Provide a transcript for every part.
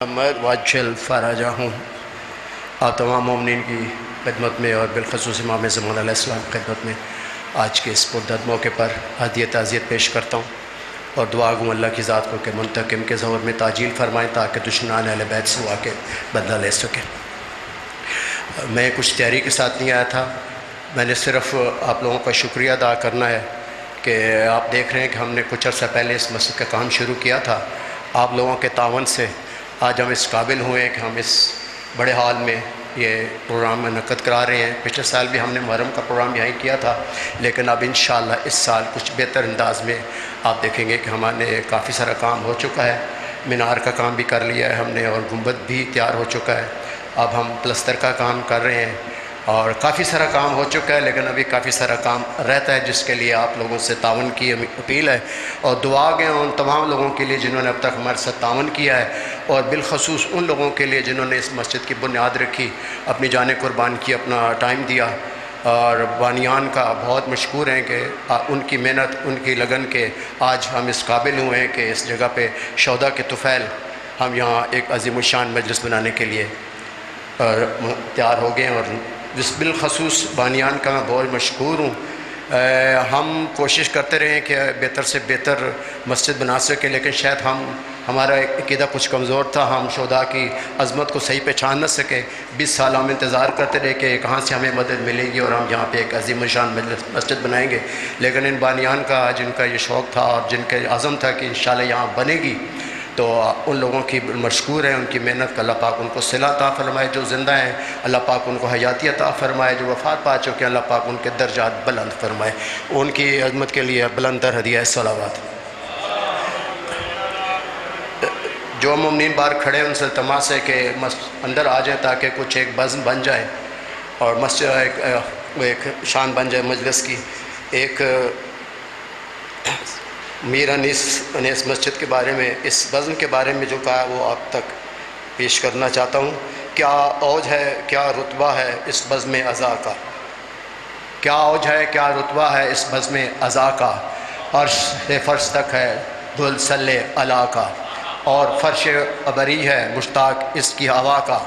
محمد واجل فراجہ ہوں آپ تمام مومنین کی خدمت میں اور بالخصوص امام زمان علیہ السلام کی خدمت میں آج کے اس پردرد موقع پر ہدیہ تعزیت پیش کرتا ہوں اور دعا گوں اللہ کی ذات کو کہ منتقم کے ظہور میں تعجیل فرمائیں تاکہ دشمنان اہل بیت سے واقع بدلہ لے سکیں۔ میں کچھ تیاری کے ساتھ نہیں آیا تھا، میں نے صرف آپ لوگوں کا شکریہ ادا کرنا ہے کہ آپ دیکھ رہے ہیں کہ ہم نے کچھ عرصہ پہلے اس مسجد کا کام شروع کیا تھا۔ آپ لوگوں کے تعاون سے آج ہم اس قابل ہوئے ہیں کہ ہم اس بڑے ہال میں یہ پروگرام منعقد کرا رہے ہیں۔ پچھلے سال بھی ہم نے محرم کا پروگرام یہیں کیا تھا، لیکن اب انشاءاللہ اس سال کچھ بہتر انداز میں آپ دیکھیں گے کہ ہمارے کافی سارا کام ہو چکا ہے۔ مینار کا کام بھی کر لیا ہے ہم نے اور گنبد بھی تیار ہو چکا ہے۔ اب ہم پلستر کا کام کر رہے ہیں اور کافی سارا کام ہو چکا ہے، لیکن ابھی کافی سارا کام رہتا ہے جس کے لیے آپ لوگوں سے تعاون کی اپیل ہے اور دعا گئے ان تمام لوگوں کے لیے جنہوں نے اب تک ہمارے ساتھ تعاون کیا ہے، اور بالخصوص ان لوگوں کے لیے جنہوں نے اس مسجد کی بنیاد رکھی، اپنی جانیں قربان کی، اپنا ٹائم دیا، اور بانیان کا بہت مشکور ہیں کہ ان کی محنت، ان کی لگن کے آج ہم اس قابل ہوئے ہیں کہ اس جگہ پہ شہداء کے طفیل ہم یہاں ایک عظیم الشان مجلس بنانے کے لیے تیار ہو گئے ہیں، اور بالخصوص بانیان کا میں بہت مشکور ہوں۔ ہم کوشش کرتے رہے کہ بہتر سے بہتر مسجد بنا سکیں، لیکن شاید ہمارا عقیدہ کچھ کمزور تھا، ہم شہداء کی عظمت کو صحیح پہچان نہ سکے۔ 20 سال ہم انتظار کرتے رہے کہ کہاں سے ہمیں مدد ملے گی اور ہم یہاں پہ ایک عظیم الشان مسجد بنائیں گے، لیکن ان بانیان کا جن کا یہ شوق تھا اور جن کا عزم تھا کہ انشاءاللہ یہاں بنے گی، تو ان لوگوں کی مشکور ہیں، ان کی محنت کا اللہ پاک ان کو صلہ عطا فرمائے، جو زندہ ہیں اللہ پاک ان کو حیاتی عطا فرمائے، جو وفات پا چکے ہیں اللہ پاک ان کے درجات بلند فرمائے۔ ان کی عظمت کے لیے بلند تر ہدیہ صلوات۔ جو مومنین باہر کھڑے ہیں ان سے التماس ہے کہ اندر آ جائیں تاکہ کچھ ایک بزم بن جائے اور مسجد ایک شان بن جائے مجلس کی۔ ایک میر انیس نے اس مسجد کے بارے میں، اس بزم کے بارے میں جو کہا وہ آپ تک پیش کرنا چاہتا ہوں۔ کیا اوج ہے، کیا رتبہ ہے اس بزم عزا کا، کیا اوج ہے، کیا رتبہ ہے اس بزم عزا کا، عرش سے فرش تک ہے دھل صلی علی کا، اور فرش عبری ہے مشتاق اس کی ہوا کا،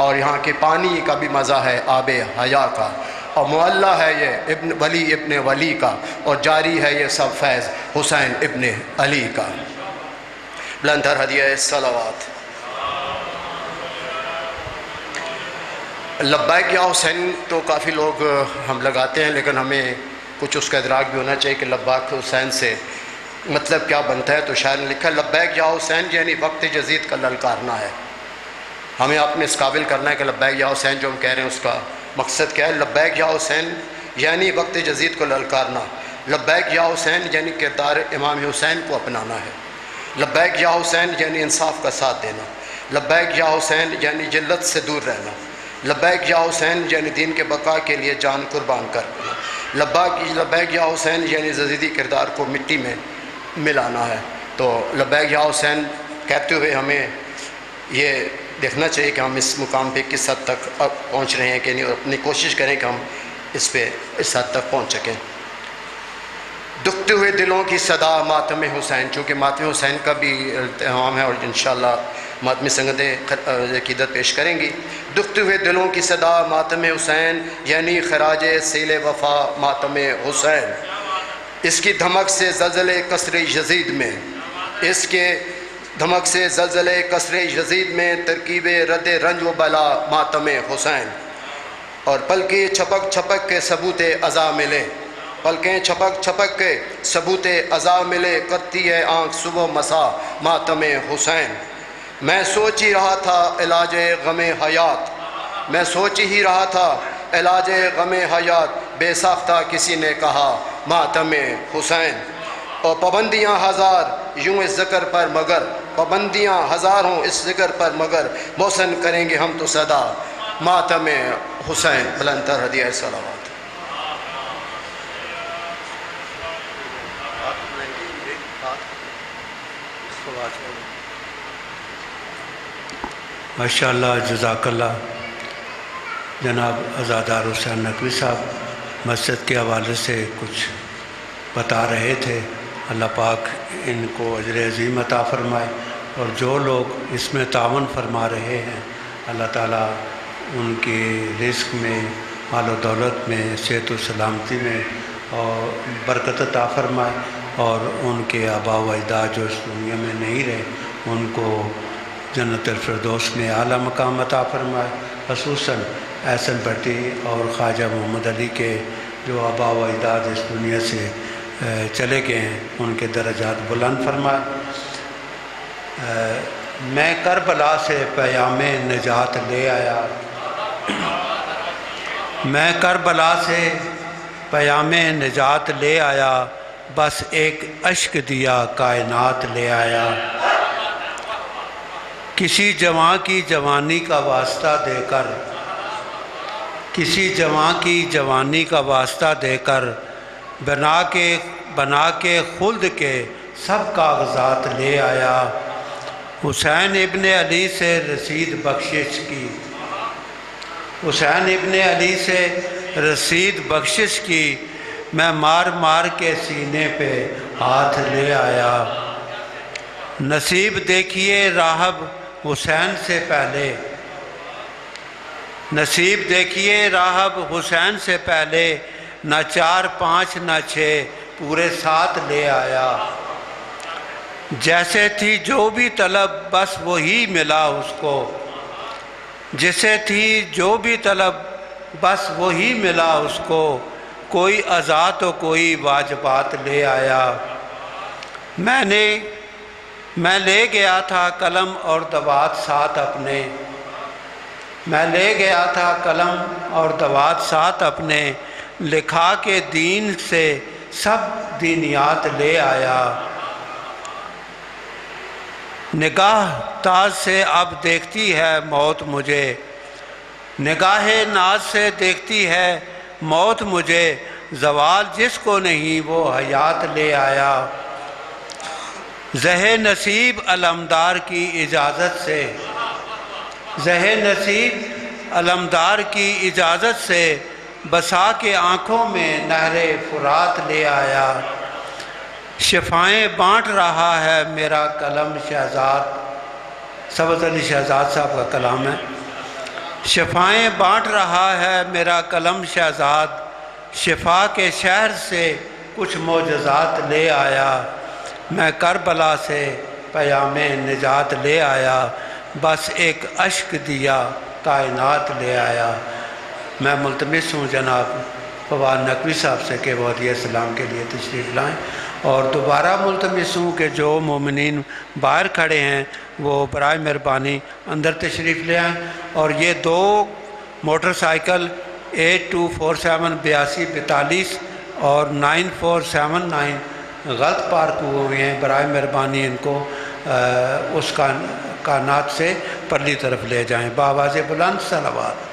اور یہاں کے پانی کا بھی مزہ ہے آب حیا کا، اور معلّہ ہے یہ ابن ولی کا، اور جاری ہے یہ سب فیض حسین ابن علی کا۔ بلند تر ہدیہ صلوات۔ لبیک یا حسین تو کافی لوگ ہم لگاتے ہیں، لیکن ہمیں کچھ اس کا ادراک بھی ہونا چاہیے کہ لبیک حسین سے مطلب کیا بنتا ہے۔ تو شاعر نے لکھا لبیک یا حسین یعنی وقت جدید کا للکارنا ہے۔ ہمیں اپنے اس قابل کرنا ہے کہ لبیک یا حسین جو ہم کہہ رہے ہیں اس کا مقصد کیا ہے۔ لبیک یا حسین یعنی وقت جدید کو للکارنا، لبیک یا حسین یعنی کردار امام حسین کو اپنانا ہے، لبیک یا حسین یعنی انصاف کا ساتھ دینا، لبیک یا حسین یعنی جلت سے دور رہنا، لبیک یا حسین یعنی دین کے بقا کے لیے جان قربان کرنا، لبیک یا حسین یعنی یزیدی کردار کو مٹی میں ملانا ہے۔ تو لبیک یا حسین کہتے ہوئے ہمیں یہ دیکھنا چاہیے کہ ہم اس مقام پہ کس حد تک پہنچ رہے ہیں کہ نہیں، اور اپنی کوشش کریں کہ ہم اس حد تک پہنچ سکیں۔ دکھتے ہوئے دلوں کی صدا ماتم حسین، چونکہ ماتم حسین کا بھی اہتمام ہے اور انشاءاللہ ماتم سنگتیں عقیدت پیش کریں گی۔ دکھتے ہوئے دلوں کی صدا ماتم حسین یعنی خراج سیل وفا ماتم حسین، اس کی دھمک سے زلزلے کسر یزید میں، اس کے دھمک سے زلزلے کسر یزید میں ترکیب رد رنج و بلا ماتم حسین، اور پلکیں چھپک چھپک کے ثبوت عزا ملے، پلکیں چھپک چھپک کے ثبوت عزا ملے، کرتی ہے آنکھ صبح مسا ماتم حسین۔ میں سوچ ہی رہا تھا علاج غم حیات، میں سوچ ہی رہا تھا علاج غم حیات، بے ساختہ کسی نے کہا ماتم حسین، اور پابندیاں ہزار یوں اس ذکر پر مگر، پابندیاں ہزار ہوں اس ذکر پر مگر، محسن کریں گے ہم تو صدا ماتم حسین۔ بلند تر ہدیہ صلوات۔ ماشاءاللہ، جزاک اللہ۔ جناب عزادار حسین نقوی صاحب مسجد کے حوالے سے کچھ بتا رہے تھے، اللہ پاک ان کو اجر عظیم عطا فرمائے اور جو لوگ اس میں تعاون فرما رہے ہیں اللہ تعالیٰ ان کے رزق میں، مال و دولت میں، صحت و سلامتی میں اور برکت عطا فرمائے، اور ان کے آباء و اجداد جو اس دنیا میں نہیں رہے ان کو جنت الفردوس میں اعلیٰ مقام عطا فرمائے، خصوصاً احسن بھٹی اور خواجہ محمد علی کے جو آباء و اجداد اس دنیا سے چلے گئے ہیں ان کے درجات بلند فرمائے۔ میں کربلا سے پیام نجات لے آیا، میں کربلا سے پیام نجات لے آیا، بس ایک اشک دیا کائنات لے آیا۔ کسی جوان کی جوانی کا واسطہ دے کر، کسی جوان کی جوانی کا واسطہ دے کر بنا کے خلد کے سب کاغذات لے آیا۔ حسین ابن علی سے رسید بخشش کی، حسین ابن علی سے رسید بخشش کی، میں مار مار کے سینے پہ ہاتھ لے آیا۔ نصیب دیکھیے راہب حسین سے پہلے، نصیب دیکھیے راہب حسین سے پہلے، نہ 4 5 نہ 6 پورے 7 لے آیا۔ جیسے تھی جو بھی طلب بس وہی ملا اس کو، جسے تھی جو بھی طلب بس وہی ملا اس کو، کوئی عزا تو کوئی واجبات لے آیا۔ میں لے گیا تھا قلم اور دوات ساتھ اپنے، میں لے گیا تھا قلم اور دوات ساتھ اپنے، لکھا کے دین سے سب دینیات لے آیا۔ نگاہ تاز سے اب دیکھتی ہے موت مجھے، نگاہ ناز سے دیکھتی ہے موت مجھے، زوال جس کو نہیں وہ حیات لے آیا۔ زہ نصیب علمدار کی اجازت سے، زہ نصیب علمدار کی اجازت سے، بسا کے آنکھوں میں نہر فرات لے آیا۔ شفائیں بانٹ رہا ہے میرا قلم شہزاد، سبز علی شہزاد صاحب کا کلام ہے۔ شفائیں بانٹ رہا ہے میرا قلم شہزاد، شفا کے شہر سے کچھ معجزات لے آیا۔ میں کربلا سے پیام نجات لے آیا، بس ایک اشک دیا کائنات لے آیا۔ میں ملتمس ہوں جناب فواد نقوی صاحب سے کہ وہ ہدیہ السلام کے لیے تشریف لائیں، اور دوبارہ ملتمس ہوں کہ جو مومنین باہر کھڑے ہیں وہ برائے مہربانی اندر تشریف لے آئیں، اور یہ 2 موٹر سائیکل 8247 8242 اور 9479 غلط پارک ہوئے ہیں، برائے مہربانی ان کو اس کائنات سے پرلی طرف لے جائیں۔ بآواز بلند صلوات۔